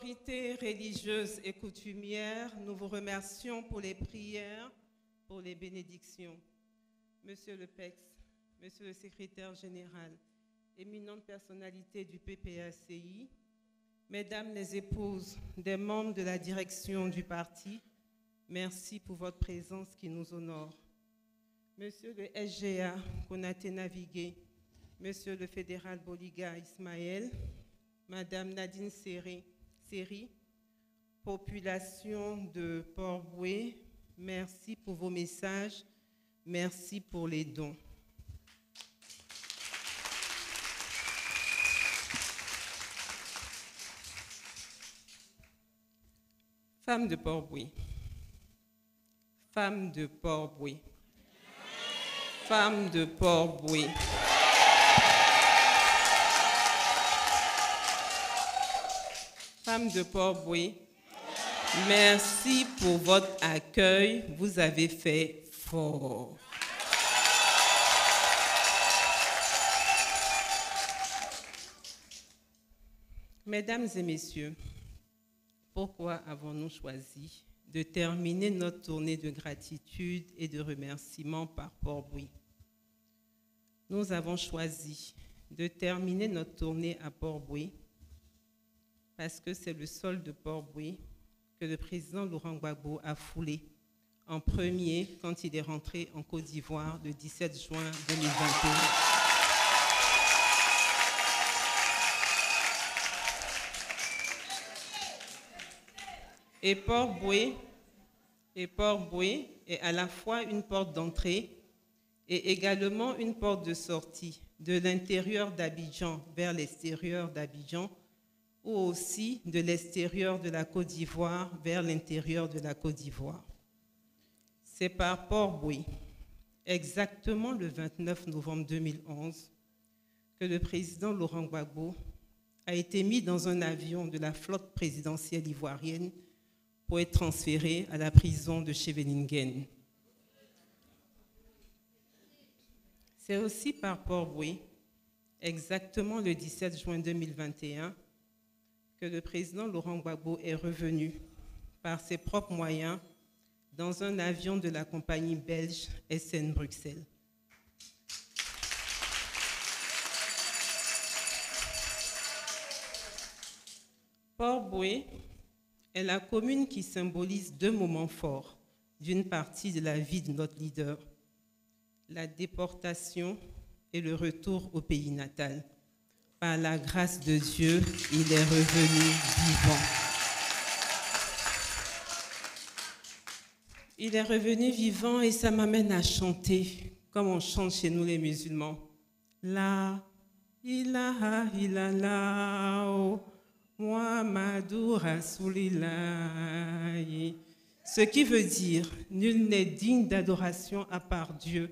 autorités religieuses et coutumières, nous vous remercions pour les prières, pour les bénédictions. Monsieur le PEX, Monsieur le secrétaire général, éminente personnalité du PPACI, Mesdames les épouses des membres de la direction du parti, merci pour votre présence qui nous honore. Monsieur le SGA Konaté Navigué, Monsieur le fédéral Boliga Ismaël, Madame Nadine Seri, population de Port-Bouët, merci pour vos messages, merci pour les dons. Femmes de Port-Bouët, femmes de Port-Bouët, femmes de Port-Bouët. Femmes de Port-Bouët, merci pour votre accueil, vous avez fait fort. Mesdames et messieurs, pourquoi avons-nous choisi de terminer notre tournée de gratitude et de remerciements par Port-Bouët? Nous avons choisi de terminer notre tournée à Port-Bouët parce que c'est le sol de Port-Bouët que le président Laurent Gbagbo a foulé en premier quand il est rentré en Côte d'Ivoire le 17 juin 2021. Et Port-Bouët est à la fois une porte d'entrée et également une porte de sortie de l'intérieur d'Abidjan vers l'extérieur d'Abidjan ou aussi de l'extérieur de la Côte d'Ivoire vers l'intérieur de la Côte d'Ivoire. C'est par Port-Bouët, exactement le 29 novembre 2011, que le président Laurent Gbagbo a été mis dans un avion de la flotte présidentielle ivoirienne pour être transféré à la prison de Scheveningen. C'est aussi par Port-Bouët, exactement le 17 juin 2021, que le président Laurent Gbagbo est revenu par ses propres moyens dans un avion de la compagnie belge SN Bruxelles. Port-Bouët est la commune qui symbolise deux moments forts d'une partie de la vie de notre leader, la déportation et le retour au pays natal. Par la grâce de Dieu, il est revenu vivant. Il est revenu vivant et ça m'amène à chanter, comme on chante chez nous les musulmans. La ilaha illallah, Muhammadur Rasulillah. Ce qui veut dire, nul n'est digne d'adoration à part Dieu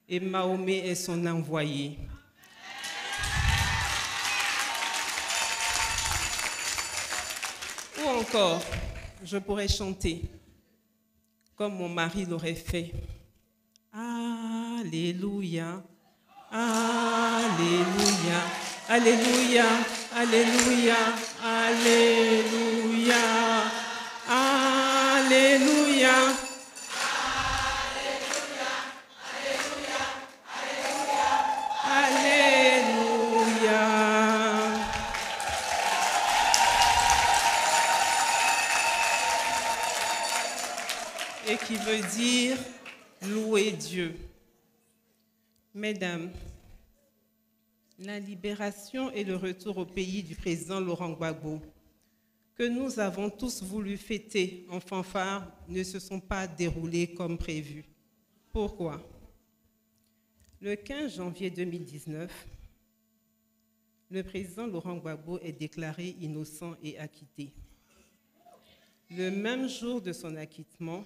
et Mahomet est son envoyé. Ou encore, je pourrais chanter, comme mon mari l'aurait fait. Alléluia, Alléluia, Alléluia, Alléluia, Alléluia, Alléluia. Et qui veut dire louer Dieu. Mesdames, la libération et le retour au pays du président Laurent Gbagbo, que nous avons tous voulu fêter en fanfare, ne se sont pas déroulés comme prévu. Pourquoi? Le 15 janvier 2019, le président Laurent Gbagbo est déclaré innocent et acquitté. Le même jour de son acquittement,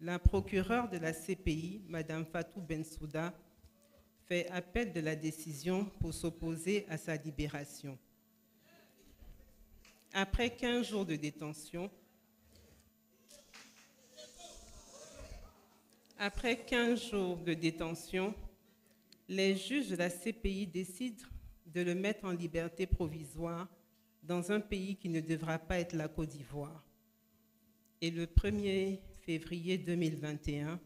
la procureure de la CPI, Mme Fatou Bensouda, fait appel de la décision pour s'opposer à sa libération. Après 15 jours de détention, les juges de la CPI décident de le mettre en liberté provisoire dans un pays qui ne devra pas être la Côte d'Ivoire. Et le 1er février 2021,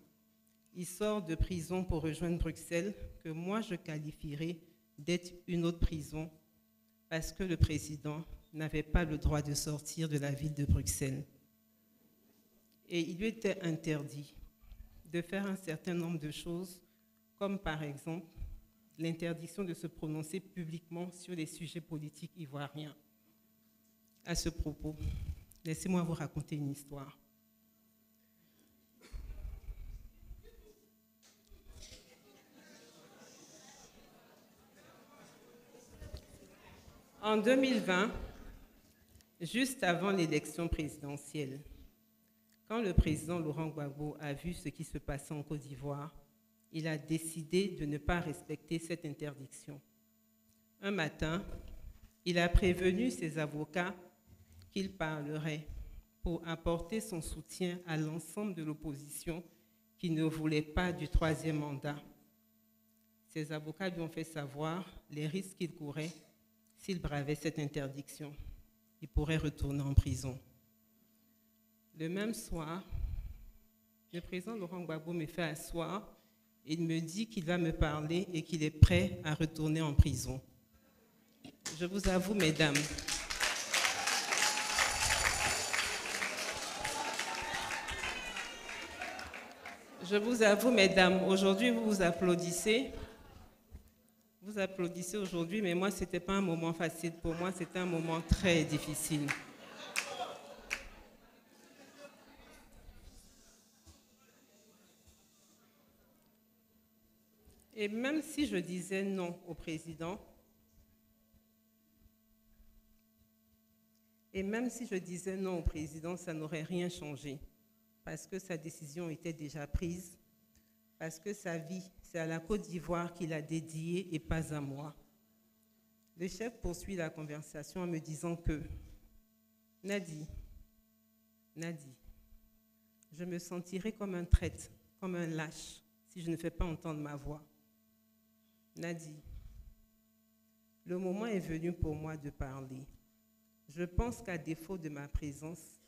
il sort de prison pour rejoindre Bruxelles, que moi je qualifierais d'être une autre prison, parce que le président n'avait pas le droit de sortir de la ville de Bruxelles. Et il lui était interdit de faire un certain nombre de choses, comme par exemple l'interdiction de se prononcer publiquement sur les sujets politiques ivoiriens. À ce propos, laissez-moi vous raconter une histoire. En 2020, juste avant l'élection présidentielle, quand le président Laurent Gbagbo a vu ce qui se passait en Côte d'Ivoire, il a décidé de ne pas respecter cette interdiction. Un matin, il a prévenu ses avocats qu'il parlerait pour apporter son soutien à l'ensemble de l'opposition qui ne voulait pas du troisième mandat. Ses avocats lui ont fait savoir les risques qu'il courait s'il bravait cette interdiction. Il pourrait retourner en prison. Le même soir, le président Laurent Gbagbo me fait asseoir et il me dit qu'il va me parler et qu'il est prêt à retourner en prison. Je vous avoue, mesdames, aujourd'hui vous applaudissez. Vous applaudissez aujourd'hui, mais moi, ce n'était pas un moment facile pour moi, c'était un moment très difficile. Et même si je disais non au président, ça n'aurait rien changé, parce que sa décision était déjà prise, parce que sa vie, c'est à la Côte d'Ivoire qu'il a dédiée et pas à moi. Le chef poursuit la conversation en me disant que Nadi, je me sentirai comme un traître, comme un lâche, si je ne fais pas entendre ma voix. Nadi, le moment est venu pour moi de parler. Je pense qu'à défaut de ma présence,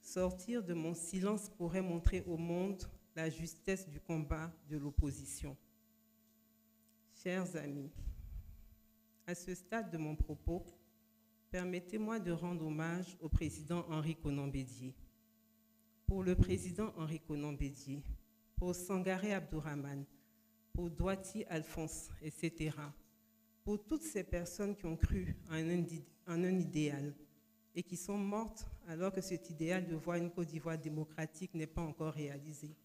sortir de mon silence pourrait montrer au monde la justesse du combat de l'opposition. Chers amis, à ce stade de mon propos, permettez-moi de rendre hommage au président Henri Konan Bédié. Pour le président Henri Konan Bédié, pour Sangaré Abdourahmane, pour Douati Alphonse, etc., pour toutes ces personnes qui ont cru en un idéal et qui sont mortes alors que cet idéal de voir une Côte d'Ivoire démocratique n'est pas encore réalisé.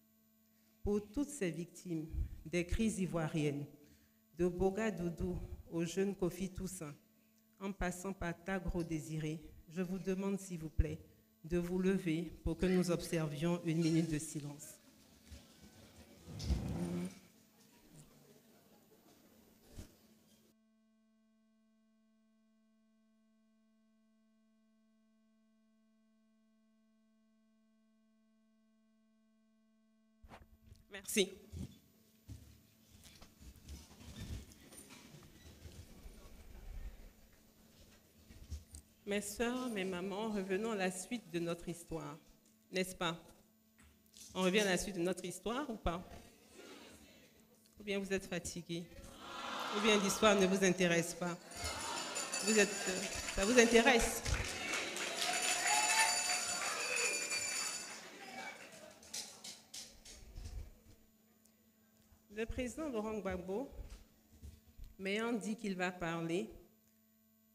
Pour toutes ces victimes des crises ivoiriennes, de Boga Doudou au jeune Kofi Toussaint, en passant par Tagro Désiré, je vous demande s'il vous plaît de vous lever pour que nous observions une minute de silence. Merci. Mes sœurs, mes mamans, revenons à la suite de notre histoire, n'est-ce pas? On revient à la suite de notre histoire ou pas? Ou bien vous êtes fatigués? Ou bien l'histoire ne vous intéresse pas? Ça vous intéresse? Le président Laurent Gbagbo, m'ayant dit qu'il va parler,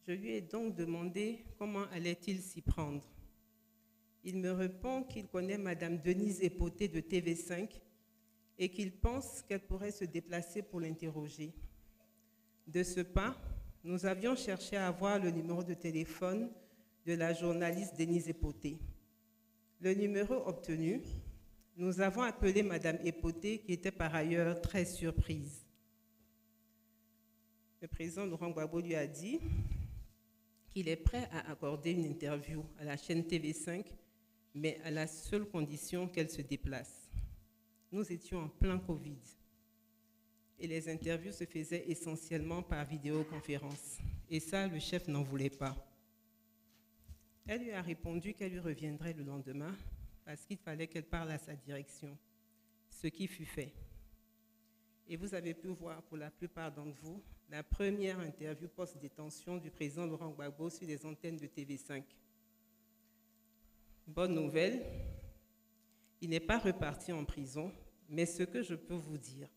je lui ai donc demandé comment allait-il s'y prendre. Il me répond qu'il connaît Madame Denise Epoté de TV5 et qu'il pense qu'elle pourrait se déplacer pour l'interroger. De ce pas, nous avions cherché à avoir le numéro de téléphone de la journaliste Denise Epoté. Le numéro obtenu, nous avons appelé Madame Epoté, qui était par ailleurs très surprise. Le président Laurent Gbagbo lui a dit qu'il est prêt à accorder une interview à la chaîne TV5, mais à la seule condition qu'elle se déplace. Nous étions en plein Covid et les interviews se faisaient essentiellement par vidéoconférence. Et ça, le chef n'en voulait pas. Elle lui a répondu qu'elle lui reviendrait le lendemain parce qu'il fallait qu'elle parle à sa direction, ce qui fut fait. Et vous avez pu voir pour la plupart d'entre vous la première interview post-détention du président Laurent Gbagbo sur les antennes de TV5. Bonne nouvelle, il n'est pas reparti en prison, mais ce que je peux vous dire,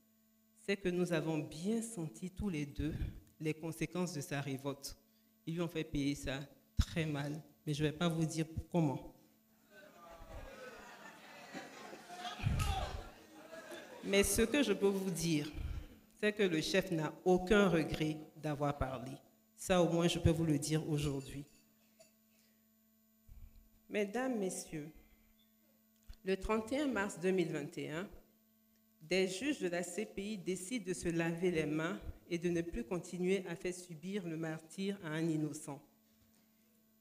c'est que nous avons bien senti tous les deux les conséquences de sa révolte. Ils lui ont fait payer ça très mal, mais je ne vais pas vous dire comment. Mais ce que je peux vous dire, c'est que le chef n'a aucun regret d'avoir parlé. Ça, au moins, je peux vous le dire aujourd'hui. Mesdames, Messieurs, le 31 mars 2021, des juges de la CPI décident de se laver les mains et de ne plus continuer à faire subir le martyre à un innocent.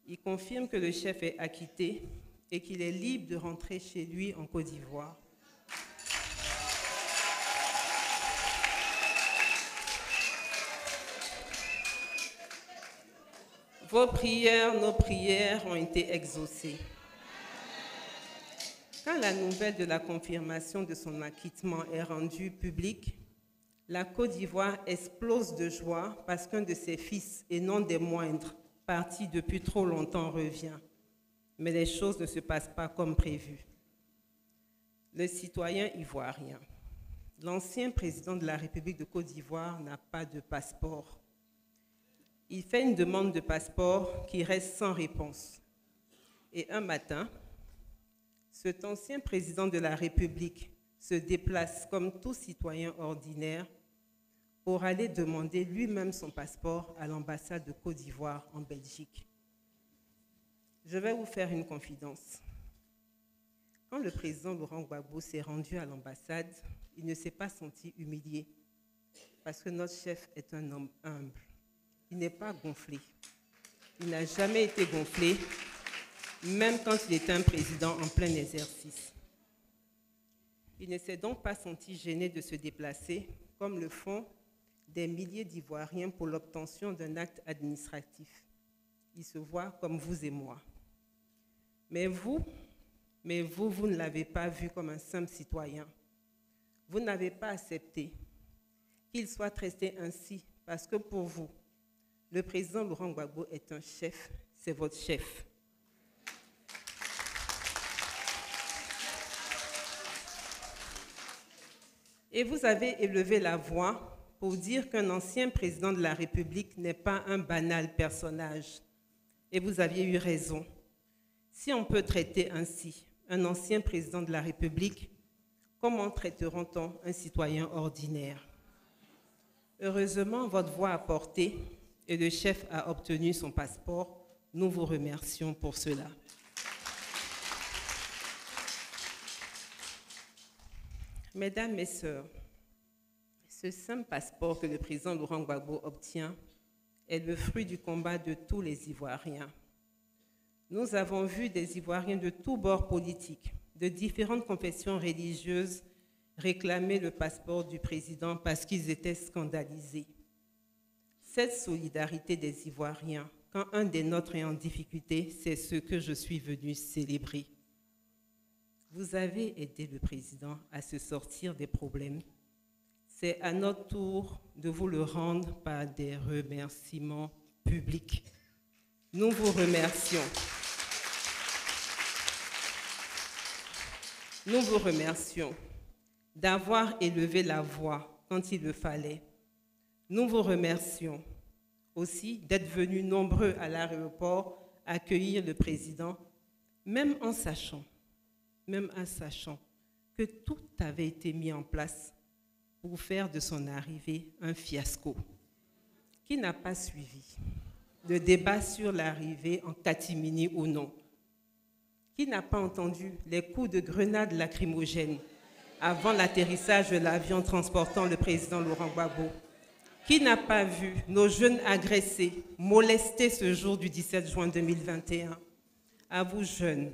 Ils confirment que le chef est acquitté et qu'il est libre de rentrer chez lui en Côte d'Ivoire. Vos prières, nos prières ont été exaucées. Quand la nouvelle de la confirmation de son acquittement est rendue publique, la Côte d'Ivoire explose de joie parce qu'un de ses fils, et non des moindres, parti depuis trop longtemps, revient. Mais les choses ne se passent pas comme prévu. Le citoyen ivoirien, l'ancien président de la République de Côte d'Ivoire, n'a pas de passeport. Il fait une demande de passeport qui reste sans réponse. Et un matin, cet ancien président de la République se déplace comme tout citoyen ordinaire pour aller demander lui-même son passeport à l'ambassade de Côte d'Ivoire en Belgique. Je vais vous faire une confidence. Quand le président Laurent Gbagbo s'est rendu à l'ambassade, il ne s'est pas senti humilié parce que notre chef est un homme humble. Il n'est pas gonflé. Il n'a jamais été gonflé, même quand il était un président en plein exercice. Il ne s'est donc pas senti gêné de se déplacer, comme le font des milliers d'Ivoiriens pour l'obtention d'un acte administratif. Il se voit comme vous et moi. Mais vous ne l'avez pas vu comme un simple citoyen. Vous n'avez pas accepté qu'il soit traité ainsi, parce que pour vous, le président Laurent Gbagbo est un chef, c'est votre chef. Et vous avez élevé la voix pour dire qu'un ancien président de la République n'est pas un banal personnage. Et vous aviez eu raison. Si on peut traiter ainsi un ancien président de la République, comment traitera-t-on un citoyen ordinaire? Heureusement, votre voix a porté et le chef a obtenu son passeport. Nous vous remercions pour cela. Mesdames, mes sœurs, ce simple passeport que le président Laurent Gbagbo obtient est le fruit du combat de tous les Ivoiriens. Nous avons vu des Ivoiriens de tous bords politiques, de différentes confessions religieuses, réclamer le passeport du président parce qu'ils étaient scandalisés. Cette solidarité des Ivoiriens, quand un des nôtres est en difficulté, c'est ce que je suis venu célébrer. Vous avez aidé le président à se sortir des problèmes. C'est à notre tour de vous le rendre par des remerciements publics. Nous vous remercions. Nous vous remercions d'avoir élevé la voix quand il le fallait. Nous vous remercions aussi d'être venus nombreux à l'aéroport accueillir le président, même en sachant que tout avait été mis en place pour faire de son arrivée un fiasco. Qui n'a pas suivi le débat sur l'arrivée en catimini ou non? Qui n'a pas entendu les coups de grenades lacrymogènes avant l'atterrissage de l'avion transportant le président Laurent Gbagbo? Qui n'a pas vu nos jeunes agressés, molestés ce jour du 17 juin 2021? À vous jeunes,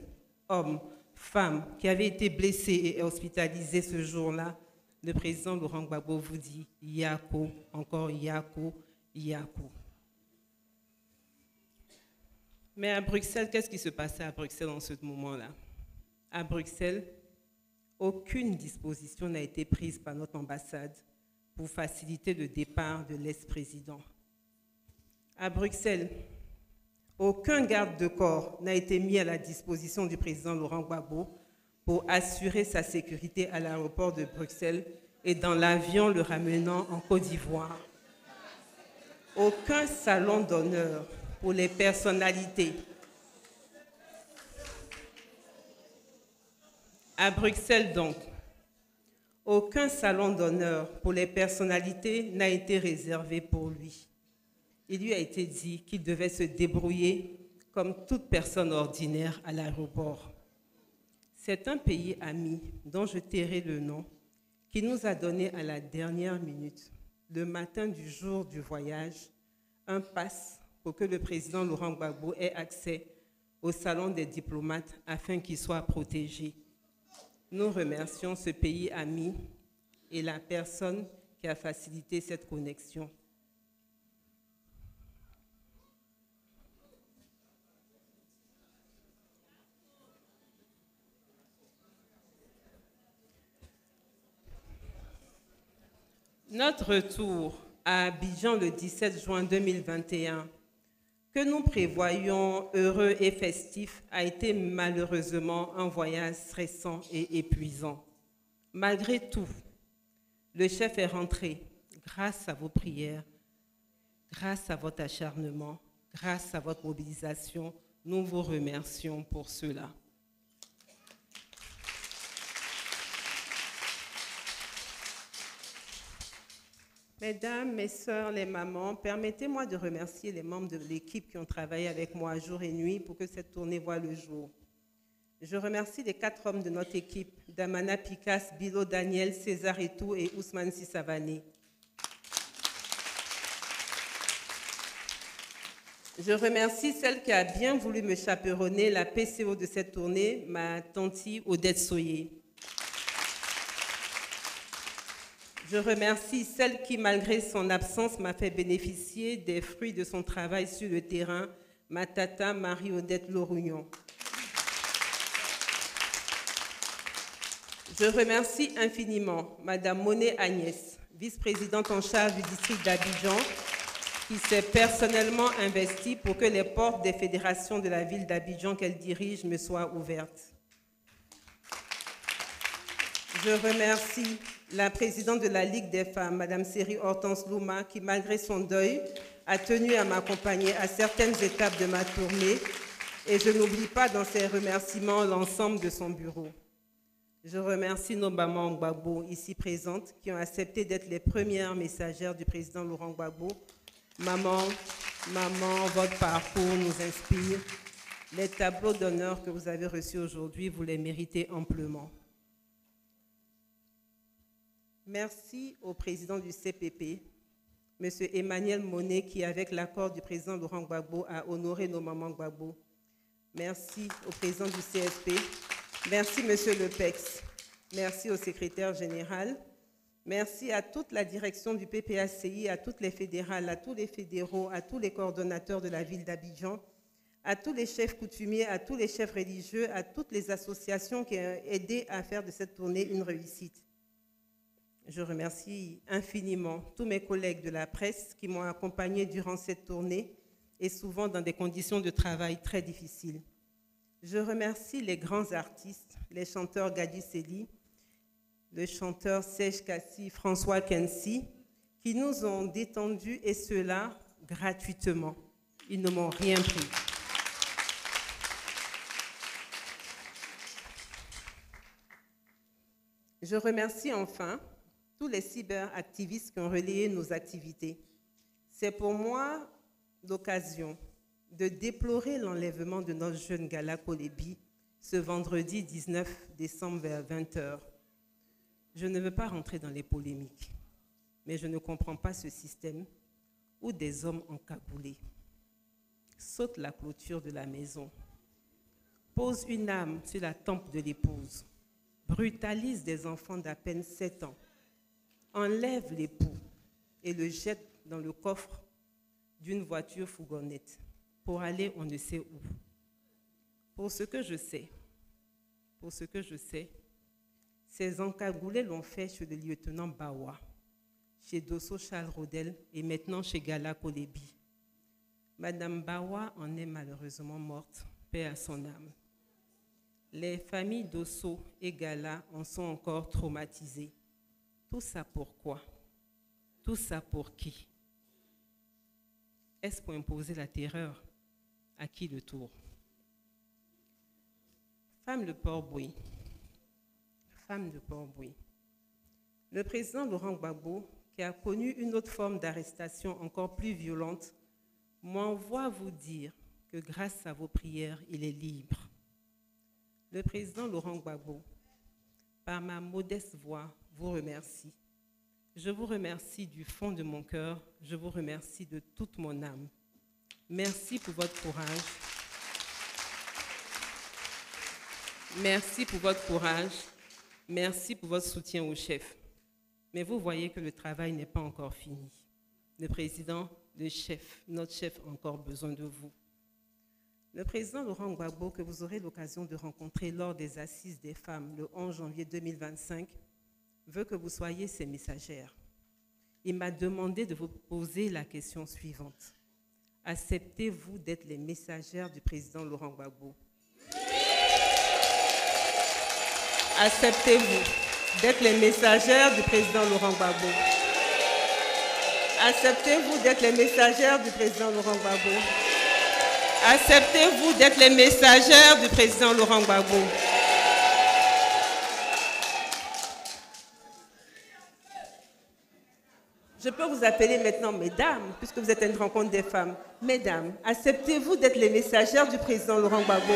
hommes, femmes qui avaient été blessés et hospitalisés ce jour-là, le président Laurent Gbagbo vous dit « Yako », encore « Yako », « Yako ». Mais à Bruxelles, qu'est-ce qui se passait à Bruxelles en ce moment-là? À Bruxelles, aucune disposition n'a été prise par notre ambassade pour faciliter le départ de l'ex-président. À Bruxelles, aucun garde de corps n'a été mis à la disposition du président Laurent Gbagbo pour assurer sa sécurité à l'aéroport de Bruxelles et dans l'avion le ramenant en Côte d'Ivoire. Aucun salon d'honneur pour les personnalités. À Bruxelles donc, aucun salon d'honneur pour les personnalités n'a été réservé pour lui. Il lui a été dit qu'il devait se débrouiller comme toute personne ordinaire à l'aéroport. C'est un pays ami, dont je tairai le nom, qui nous a donné à la dernière minute, le matin du jour du voyage, un pass pour que le président Laurent Gbagbo ait accès au salon des diplomates afin qu'il soit protégé. Nous remercions ce pays ami et la personne qui a facilité cette connexion. Notre retour à Abidjan le 17 juin 2021, que nous prévoyions heureux et festif, a été malheureusement un voyage stressant et épuisant. Malgré tout, le chef est rentré grâce à vos prières, grâce à votre acharnement, grâce à votre mobilisation. Nous vous remercions pour cela. Mesdames, mes sœurs, les mamans, permettez-moi de remercier les membres de l'équipe qui ont travaillé avec moi jour et nuit pour que cette tournée voie le jour. Je remercie les 4 hommes de notre équipe, Damana Picasse, Bilo Daniel, César Etou et Ousmane Sissavané. Je remercie celle qui a bien voulu me chaperonner, la PCO de cette tournée, ma tante Odette Soyer. Je remercie celle qui, malgré son absence, m'a fait bénéficier des fruits de son travail sur le terrain, ma tata Marie-Odette Lorugnon. Je remercie infiniment Madame Monet Agnès, vice-présidente en charge du district d'Abidjan, qui s'est personnellement investie pour que les portes des fédérations de la ville d'Abidjan qu'elle dirige me soient ouvertes. Je remercie la présidente de la Ligue des femmes, Madame Série Hortense Louma, qui, malgré son deuil, a tenu à m'accompagner à certaines étapes de ma tournée. Et je n'oublie pas dans ses remerciements l'ensemble de son bureau. Je remercie nos mamans Gbagbo ici présentes qui ont accepté d'être les premières messagères du président Laurent Gbagbo. Maman, votre parcours nous inspire. Les tableaux d'honneur que vous avez reçus aujourd'hui, vous les méritez amplement. Merci au président du CPP, M. Emmanuel Monet, qui, avec l'accord du président Laurent Gbagbo, a honoré nos mamans Gbagbo. Merci au président du CSP. Merci, M. Lepex. Merci au secrétaire général. Merci à toute la direction du PPACI, à toutes les fédérales, à tous les fédéraux, à tous les coordonnateurs de la ville d'Abidjan, à tous les chefs coutumiers, à tous les chefs religieux, à toutes les associations qui ont aidé à faire de cette tournée une réussite. Je remercie infiniment tous mes collègues de la presse qui m'ont accompagné durant cette tournée et souvent dans des conditions de travail très difficiles. Je remercie les grands artistes, les chanteurs Gadi Seli, le chanteur Serge Kassi, François Kensi, qui nous ont détendus et cela gratuitement. Ils ne m'ont rien pris. Je remercie enfin tous les cyberactivistes qui ont relayé nos activités. C'est pour moi l'occasion de déplorer l'enlèvement de notre jeune Gala Kolebi ce vendredi 19 décembre vers 20h. Je ne veux pas rentrer dans les polémiques, mais je ne comprends pas ce système où des hommes encagoulés sautent la clôture de la maison, posent une arme sur la tempe de l'épouse, brutalisent des enfants d'à peine 7 ans, enlèvent l'époux et le jettent dans le coffre d'une voiture fourgonnette. pour aller on ne sait où. Pour ce que je sais, ces encagoulés l'ont fait chez le lieutenant Bawa, chez Dosso Charles Rodel et maintenant chez Gala Kolebi. Madame Bawa en est malheureusement morte, paix à son âme. Les familles Dosso et Gala en sont encore traumatisées. Tout ça pourquoi? Tout ça pour qui? Est-ce pour imposer la terreur? À qui le tour? Femme de Port-Bouilly. Le président Laurent Gbagbo, qui a connu une autre forme d'arrestation encore plus violente, m'envoie vous dire que grâce à vos prières, il est libre. Le président Laurent Gbagbo, par ma modeste voix, vous remercie. Je vous remercie du fond de mon cœur, je vous remercie de toute mon âme. Merci pour votre courage. Merci pour votre courage. Merci pour votre soutien au chef. Mais vous voyez que le travail n'est pas encore fini. Le président, le chef, notre chef a encore besoin de vous. Le président Laurent Gbagbo, que vous aurez l'occasion de rencontrer lors des Assises des femmes le 11 janvier 2025, veut que vous soyez ses messagères. Il m'a demandé de vous poser la question suivante. Acceptez-vous d'être les messagères du président Laurent Gbagbo? Acceptez-vous d'être les messagères du président Laurent Gbagbo? Acceptez-vous d'être les messagères du président Laurent Gbagbo? Acceptez-vous d'être les messagères du président Laurent Gbagbo? Je peux vous appeler maintenant mesdames, puisque vous êtes à une rencontre des femmes. Mesdames, acceptez-vous d'être les messagères du président Laurent Gbagbo?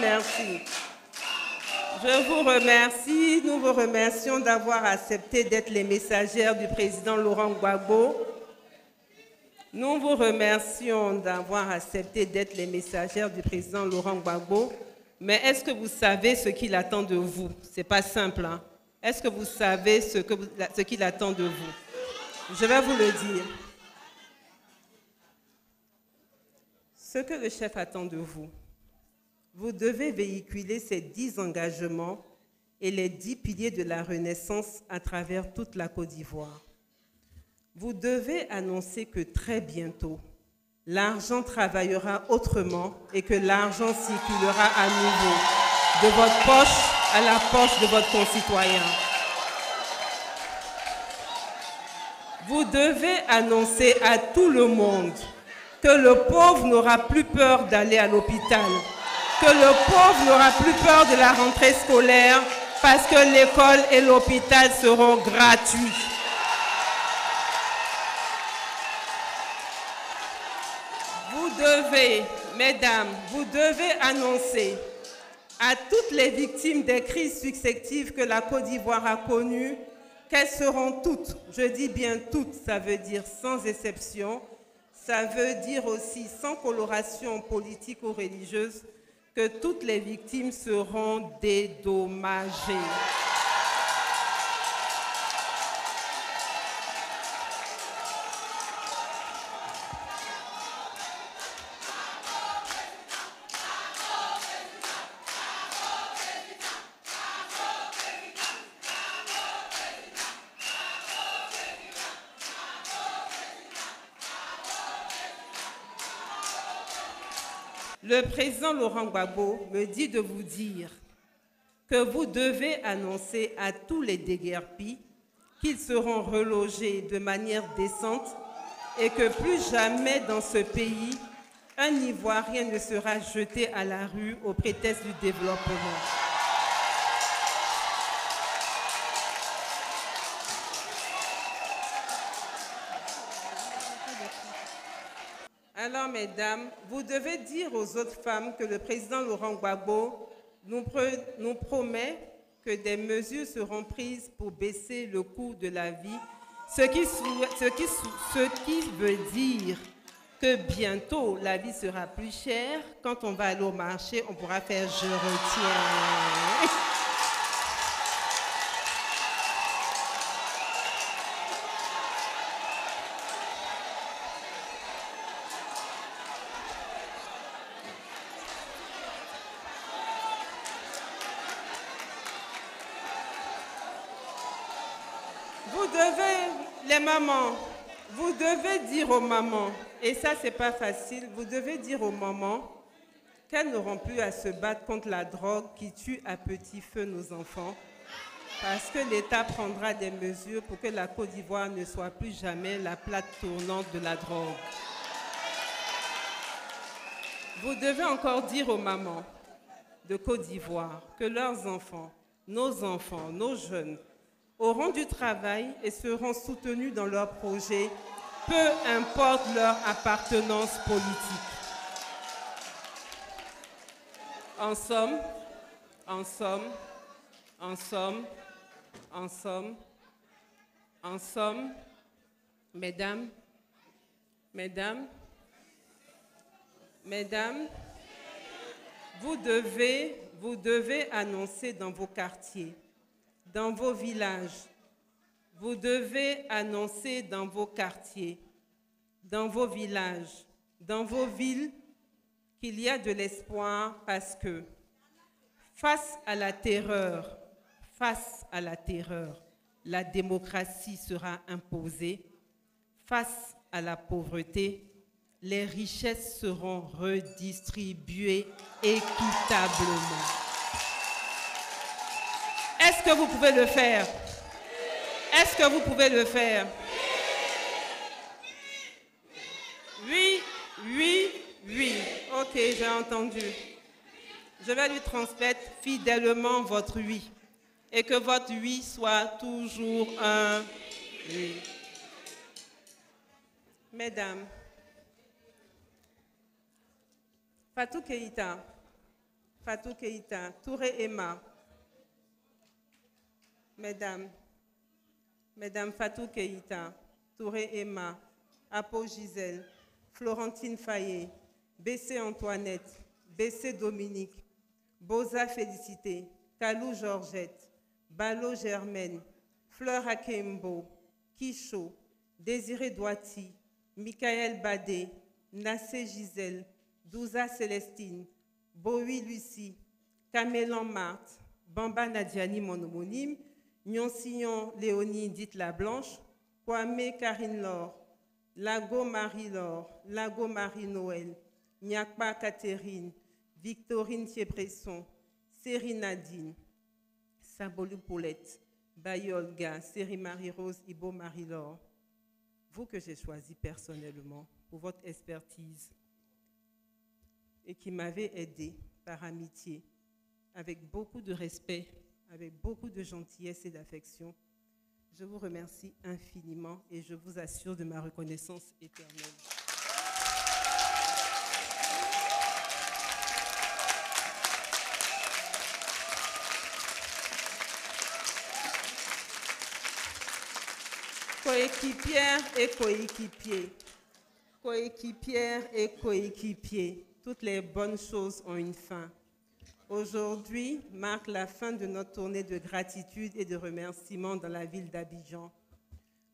Merci. Je vous remercie. Nous vous remercions d'avoir accepté d'être les messagères du président Laurent Gbagbo. Nous vous remercions d'avoir accepté d'être les messagères du président Laurent Gbagbo. Mais est-ce que vous savez ce qu'il attend de vous? Ce n'est pas simple, hein? Est-ce que vous savez ce qu'il attend de vous? Je vais vous le dire. Ce que le chef attend de vous, vous devez véhiculer ces 10 engagements et les 10 piliers de la Renaissance à travers toute la Côte d'Ivoire. Vous devez annoncer que très bientôt, l'argent travaillera autrement et que l'argent circulera à nouveau de votre poche à la poche de votre concitoyen. Vous devez annoncer à tout le monde que le pauvre n'aura plus peur d'aller à l'hôpital, que le pauvre n'aura plus peur de la rentrée scolaire parce que l'école et l'hôpital seront gratuits. Vous devez, mesdames, vous devez annoncer à toutes les victimes des crises successives que la Côte d'Ivoire a connues qu'elles seront toutes, je dis bien toutes, ça veut dire sans exception, ça veut dire aussi sans coloration politique ou religieuse, que toutes les victimes seront dédommagées. Le président Laurent Gbagbo me dit de vous dire que vous devez annoncer à tous les déguerpis qu'ils seront relogés de manière décente et que plus jamais dans ce pays, un Ivoirien ne sera jeté à la rue au prétexte du développement. Alors, mesdames, vous devez dire aux autres femmes que le président Laurent Gbagbo nous promet que des mesures seront prises pour baisser le coût de la vie Ce qui veut dire que bientôt la vie sera plus chère. Quand on va aller au marché, on pourra faire je retiens. Vous devez, les mamans, vous devez dire aux mamans, et ça c'est pas facile, vous devez dire aux mamans qu'elles n'auront plus à se battre contre la drogue qui tue à petit feu nos enfants, parce que l'État prendra des mesures pour que la Côte d'Ivoire ne soit plus jamais la plaque tournante de la drogue. Vous devez encore dire aux mamans de Côte d'Ivoire que leurs enfants, nos jeunes, auront du travail et seront soutenus dans leurs projets, peu importe leur appartenance politique. En somme, mesdames, vous devez annoncer dans vos quartiers, dans vos villages, vous devez annoncer dans vos quartiers, dans vos villages, dans vos villes, qu'il y a de l'espoir parce que face à la terreur, la démocratie sera imposée. Face à la pauvreté, les richesses seront redistribuées équitablement. Est-ce que vous pouvez le faire? Est-ce que vous pouvez le faire? Oui, oui, oui. Ok, j'ai entendu. Je vais lui transmettre fidèlement votre oui. Et que votre oui soit toujours un oui. Mesdames, Fatou Keïta, Touré Emma, Mesdames Fatou Keïta, Touré Emma, Apo Gisèle, Florentine Fayet, Bessé Antoinette, Bessé Dominique, Boza Félicité, Kalou Georgette, Balo Germaine, Fleur Akembo, Kisho, Désiré Douati, Michael Badé, Nassé Gisèle, Douza Célestine, Bowie Lucie, Camélan Marthe, Bamba Nadiani, mon homonyme, Nyon-Sillon Léonie dite la Blanche, Kwame Karine Laure, Lago Marie-Laure, Lago Marie-Noël, Nyakpa Catherine, Victorine Thiebresson, Série Nadine, Sabolou Paulette, Bayolga, Série Marie-Rose, Ibo Marie-Laure. Vous que j'ai choisi personnellement pour votre expertise et qui m'avez aidé par amitié, avec beaucoup de respect, avec beaucoup de gentillesse et d'affection. Je vous remercie infiniment et je vous assure de ma reconnaissance éternelle. Coéquipières et coéquipiers, toutes les bonnes choses ont une fin. Aujourd'hui marque la fin de notre tournée de gratitude et de remerciements dans la ville d'Abidjan.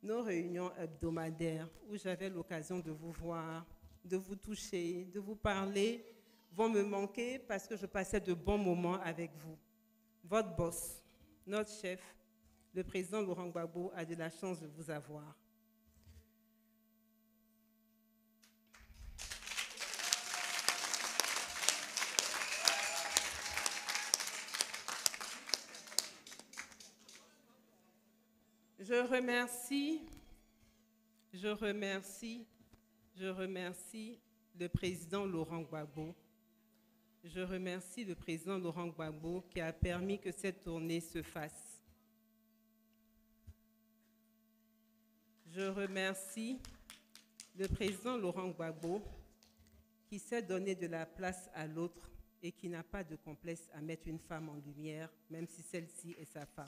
Nos réunions hebdomadaires où j'avais l'occasion de vous voir, de vous toucher, de vous parler, vont me manquer parce que je passais de bons moments avec vous. Votre boss, notre chef, le président Laurent Gbagbo a de la chance de vous avoir. Je remercie le président Laurent Gbagbo. Je remercie le président Laurent Gbagbo qui a permis que cette tournée se fasse. Je remercie le président Laurent Gbagbo qui sait donner de la place à l'autre et qui n'a pas de complexe à mettre une femme en lumière, même si celle-ci est sa femme.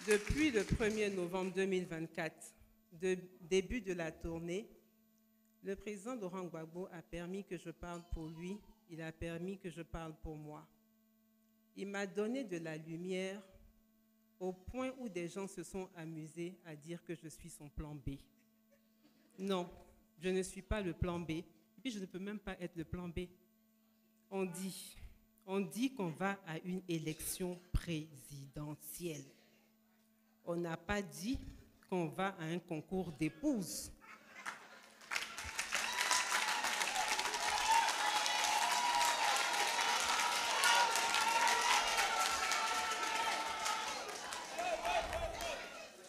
Depuis le 1er novembre 2024, début de la tournée, le président Laurent Gbagbo a permis que je parle pour lui, il a permis que je parle pour moi. Il m'a donné de la lumière au point où des gens se sont amusés à dire que je suis son plan B. Non, je ne suis pas le plan B, et puis je ne peux même pas être le plan B. On dit qu'on va à une élection présidentielle. On n'a pas dit qu'on va à un concours d'épouses.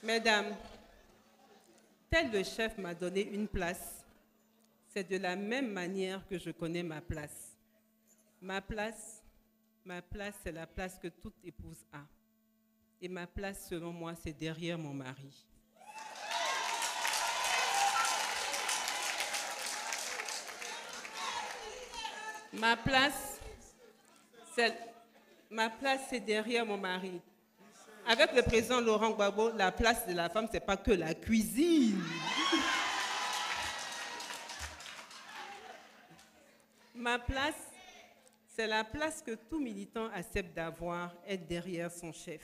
Mesdames, tel le chef m'a donné une place, c'est de la même manière que je connais ma place. Ma place, c'est la place que toute épouse a. Et ma place, selon moi, c'est derrière mon mari. Ma place, c'est derrière mon mari. Avec le président Laurent Gbagbo, la place de la femme, ce n'est pas que la cuisine. Ma place, c'est la place que tout militant accepte d'avoir, être derrière son chef.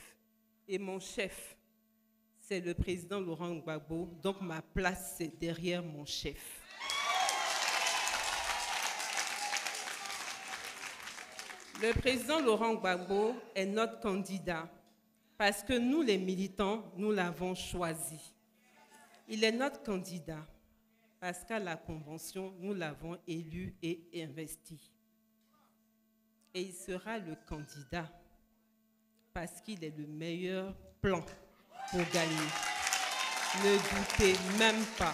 Et mon chef, c'est le président Laurent Gbagbo, donc ma place, c'est derrière mon chef. Le président Laurent Gbagbo est notre candidat parce que nous, les militants, nous l'avons choisi. Il est notre candidat parce qu'à la Convention, nous l'avons élu et investi. Et il sera le candidat parce qu'il est le meilleur plan pour gagner. Ne doutez même pas.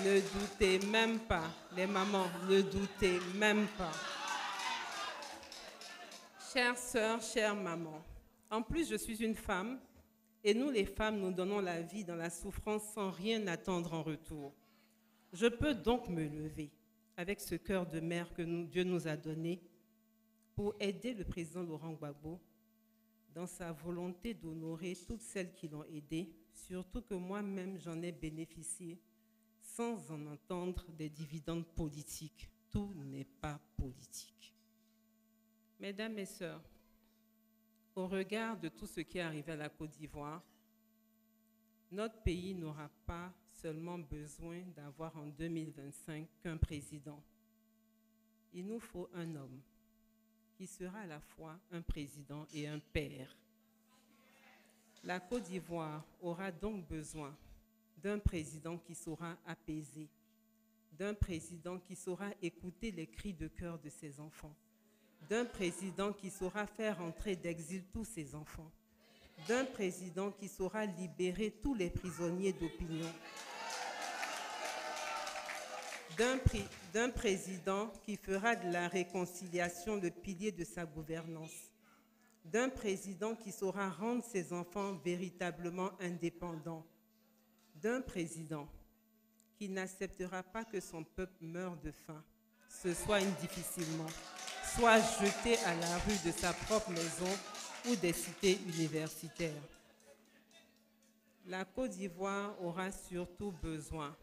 Ne doutez même pas. Les mamans, ne doutez même pas. Chères sœurs, chères mamans, en plus je suis une femme et nous les femmes, nous donnons la vie dans la souffrance sans rien attendre en retour. Je peux donc me lever avec ce cœur de mère que Dieu nous a donné pour aider le président Laurent Gbagbo dans sa volonté d'honorer toutes celles qui l'ont aidé, surtout que moi-même j'en ai bénéficié sans en entendre des dividendes politiques. Tout n'est pas politique. Mesdames et sœurs, au regard de tout ce qui est arrivé à la Côte d'Ivoire, notre pays n'aura pas seulement besoin d'avoir en 2025 qu'un président. Il nous faut un homme qui sera à la fois un président et un père. La Côte d'Ivoire aura donc besoin d'un président qui saura apaiser, d'un président qui saura écouter les cris de cœur de ses enfants, d'un président qui saura faire entrer d'exil tous ses enfants, d'un président qui saura libérer tous les prisonniers d'opinion, d'un président qui fera de la réconciliation le pilier de sa gouvernance, d'un président qui saura rendre ses enfants véritablement indépendants, d'un président qui n'acceptera pas que son peuple meure de faim, se soigne difficilement, soit jeté à la rue de sa propre maison ou des cités universitaires. La Côte d'Ivoire aura surtout besoin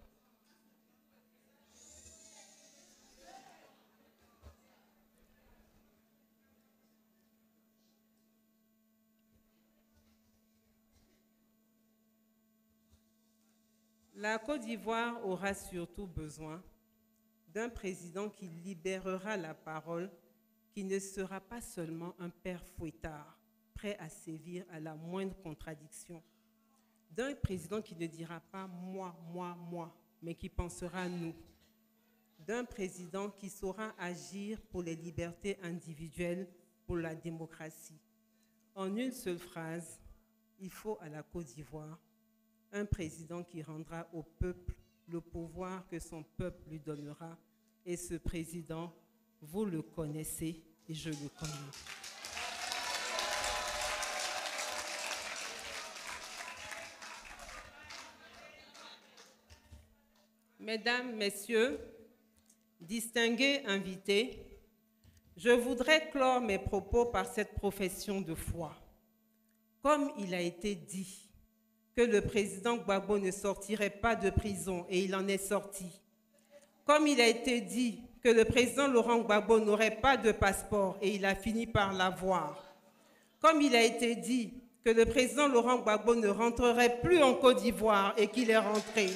d'un président qui libérera la parole, qui ne sera pas seulement un père fouettard, prêt à sévir à la moindre contradiction. D'un président qui ne dira pas moi, moi, moi, mais qui pensera à nous. D'un président qui saura agir pour les libertés individuelles, pour la démocratie. En une seule phrase, il faut à la Côte d'Ivoire un président qui rendra au peuple le pouvoir que son peuple lui donnera. Et ce président, vous le connaissez et je le connais. Mesdames, Messieurs, distingués invités, je voudrais clore mes propos par cette profession de foi. Comme il a été dit que le président Gbagbo ne sortirait pas de prison et il en est sorti. Comme il a été dit que le président Laurent Gbagbo n'aurait pas de passeport et il a fini par l'avoir. Comme il a été dit que le président Laurent Gbagbo ne rentrerait plus en Côte d'Ivoire et qu'il est rentré.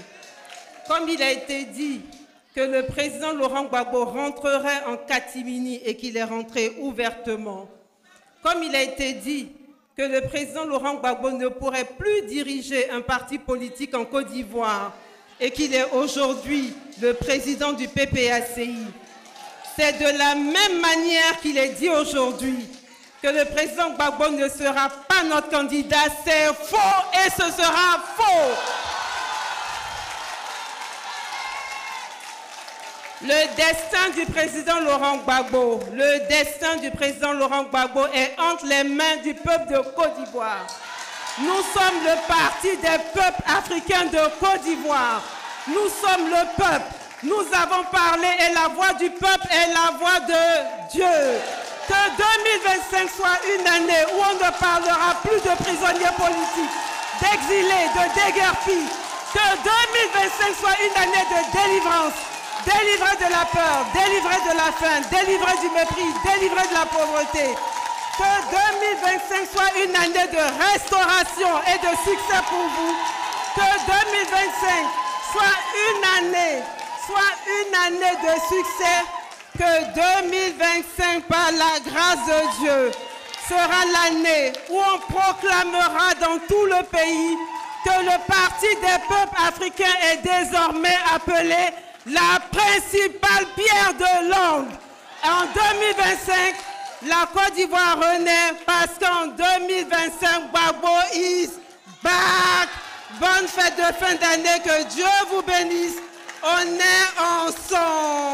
Comme il a été dit que le président Laurent Gbagbo rentrerait en catimini et qu'il est rentré ouvertement. Comme il a été dit que le président Laurent Gbagbo ne pourrait plus diriger un parti politique en Côte d'Ivoire et qu'il est aujourd'hui le président du PPACI. C'est de la même manière qu'il est dit aujourd'hui que le président Gbagbo ne sera pas notre candidat. C'est faux et ce sera faux. Le destin du président Laurent Gbagbo, est entre les mains du peuple de Côte d'Ivoire. Nous sommes le parti des peuples africains de Côte d'Ivoire. Nous sommes le peuple. Nous avons parlé et la voix du peuple est la voix de Dieu. Que 2025 soit une année où on ne parlera plus de prisonniers politiques, d'exilés, de déguerpis. Que 2025 soit une année de délivrance. Délivré de la peur, délivré de la faim, délivré du mépris, délivré de la pauvreté. Que 2025 soit une année de restauration et de succès pour vous. Que 2025 soit une année de succès. Que 2025, par la grâce de Dieu, sera l'année où on proclamera dans tout le pays que le Parti des peuples africains est désormais appelé la principale pierre de Londres. En 2025, la Côte d'Ivoire renaît parce qu'en 2025, Gbagbo is back. Bonne fête de fin d'année, que Dieu vous bénisse. On est ensemble.